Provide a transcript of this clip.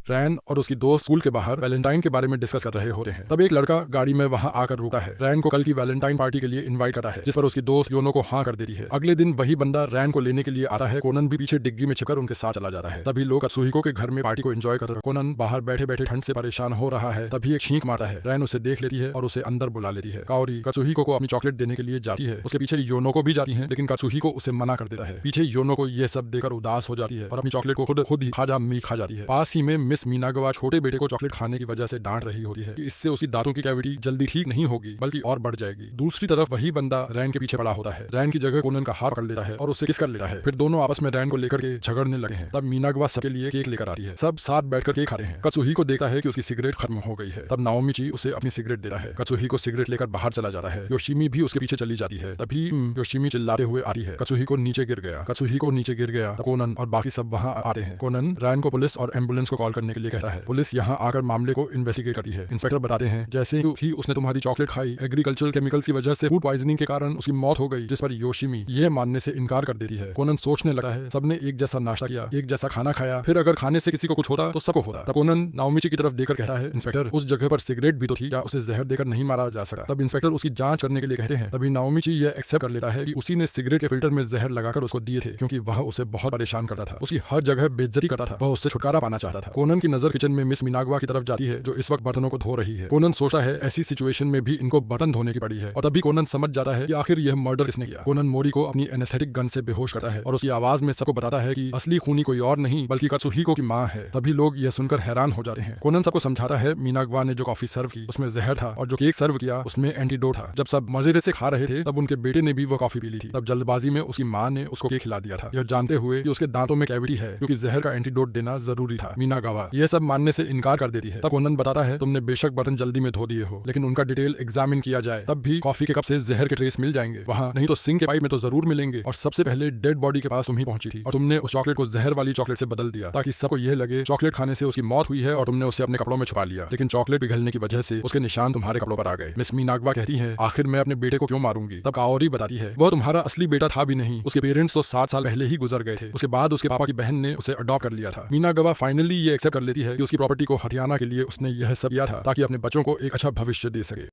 रैन और उसकी दोस्त स्कूल के बाहर वैलेंटाइन के बारे में डिस्कस कर रहे होते हैं। तब एक लड़का गाड़ी में वहां आकर रुका है। रैन को कल की वैलेंटाइन पार्टी के लिए इनवाइट करता है, जिस पर उसकी दोस्त योनो को हाँ कर देती है। अगले दिन वही बंदा रैन को लेने के लिए आता है। कोनन भी पीछे डिग्गी में छिपकर उनके साथ चला जाता है। तभी लोग कत्सुहिको के घर में पार्टी को एंजॉय कर रहे। कोनन बाहर बैठे बैठे ठंड से परेशान हो रहा है। तभी एक छींक मारता है। रैन उसे देख लेती है और उसे अंदर बुला लेती है। काओरी कत्सुहिको को अपनी चॉकलेट देने के लिए जाती है। उसके पीछे योनो को भी जाती है, लेकिन कत्सुहिको उसे मना कर देता है। पीछे योनो को ये सब देकर उदास हो जाती है और अपनी चॉकलेट को खुद ही खा जाती है। पास ही में मिस मीनागवा छोटे बेटे को चॉकलेट खाने की वजह से डांट रही होती है कि इससे उसकी दांतों की कैविटी जल्दी ठीक नहीं होगी, बल्कि और बढ़ जाएगी। दूसरी तरफ वही बंदा रैन के पीछे पड़ा होता है। रैन की जगह कोनन का हाथ पकड़ लेता है और उससे किस कर लेता है। फिर दोनों आपस में रैन को लेकर के झगड़ने लगे हैं। तब मीनागवा सबके लिए केक लेकर आती है। सब साथ बैठकर केक खाते हैं। कत्सुहिको देखता है कि उसकी सिगरेट खत्म हो गई है। तब नाओमिची उसे अपनी सिगरेट देता है। कत्सुहिको सिगरेट लेकर बाहर चला जाता है। योशिमी भी उसके पीछे चली जाती है। तभी योशिमी चिल्लाते हुए आती है, कत्सुहिको नीचे गिर गया, कत्सुहिको नीचे गिर गया। कोनन और बाकी सब वहां आते हैं। कोनन रैन को पुलिस और एम्बुलेंस को कॉल करने के लिए कहता है। पुलिस यहाँ आकर मामले को इन्वेस्टिगेट करती है। इंस्पेक्टर बताते हैं, जैसे ही उसने तुम्हारी चॉकलेट खाई, एग्रीकल्चरल केमिकल्स की वजह से फूड पॉइजनिंग के कारण उसकी मौत हो गई, जिस पर योशिमी ये मानने से इनकार कर देती है। कोनन सोचने लगा है, सबने एक जैसा नाश्ता किया, एक जैसा खाना खाया, फिर अगर खाने से किसी को कुछ होता तो सबको होता। तब कोनन नाओमिची की तरफ देखकर कहता है, इंस्पेक्टर उस जगह पर सिगरेट भी तो थी, क्या उसे जहर देकर नहीं मारा जा सका? तब इंस्पेक्टर उसकी जांच करने के लिए कहते हैं। तभी नाओमिची यह एक्सेप्ट कर लेता है कि उसी ने सिगरेट के फिल्टर में जहर लगाकर उसको दिए थे, क्योंकि वह उसे बहुत परेशान करता था, उसकी हर जगह बेइज्जती करता था, वह उससे छुटकारा पाना चाहता था। कोनन की नजर किचन में मिस मीनागवा की तरफ जाती है, जो इस वक्त बर्तनों को धो रही है। कोनन सोचता है ऐसी सिचुएशन में भी इनको बर्तन धोने की पड़ी है, और तभी कोनन समझ जाता है कि आखिर यह मर्डर किसने किया। कोनन मोरी को अपनी एनेस्थेटिक गन से बेहोश करता है और उसकी आवाज में सबको बताता है कि असली खूनी कोई और नहीं बल्कि कत्सुहिको की मां है। तभी लोग यह सुनकर हैरान हो जाते हैं। कोनन सबको समझाता है, मीनागवा ने जो कॉफी सर्व की उसमें जहर था और जो केक सर्व किया उसमें एंटीडोट था। जब सब मजे से खा रहे थे तब उनके बेटे ने भी वो कॉफी पी ली थी। तब जल्दबाजी में उसकी मां ने उसको केक खिला दिया था, यह जानते हुए कि उसके दांतों में कैविटी है, क्योंकि जहर का एंटीडोट देना जरूरी था। मीनागवा यह सब मानने से इनकार कर देती है। तब कोनन बताता है, तुमने बेशक बर्तन जल्दी में धो दिए हो, लेकिन उनका डिटेल एग्जामिन किया जाए तब भी कॉफी के कप से जहर के ट्रेस मिल जाएंगे वहाँ, नहीं तो सिंक के पाइप में तो जरूर मिलेंगे। और सबसे पहले डेड बॉडी के पास तुम ही पहुंची थी और तुमने उस चॉकलेट को जहर वाली चॉकलेट से बदल दिया, ताकि सबको यह लगे चॉकलेट खाने से उसकी मौत हुई है और तुमने उसे अपने कपड़ों में छुपा लिया। लेकिन चॉकलेट पिघलने की वजह से उसके निशान तुम्हारे कपड़ों पर आ गए। मिस मीनागवा कहती है, आखिर मैं अपने बेटे को क्यों मारूंगी? तब काओरी बताती है, वह तुम्हारा असली बेटा था भी नहीं, उसके पेरेंट्स तो 7 साल पहले ही गुजर गए थे। उसके बाद उसके पापा की बहन ने उसे अडॉप्ट कर लिया था। मीनागवा फाइनली ये एक्सेप्ट कर लेती है कि उसकी प्रॉपर्टी को हथियाना के लिए उसने यह सब किया था, ताकि अपने बच्चों को एक अच्छा भविष्य दे सके।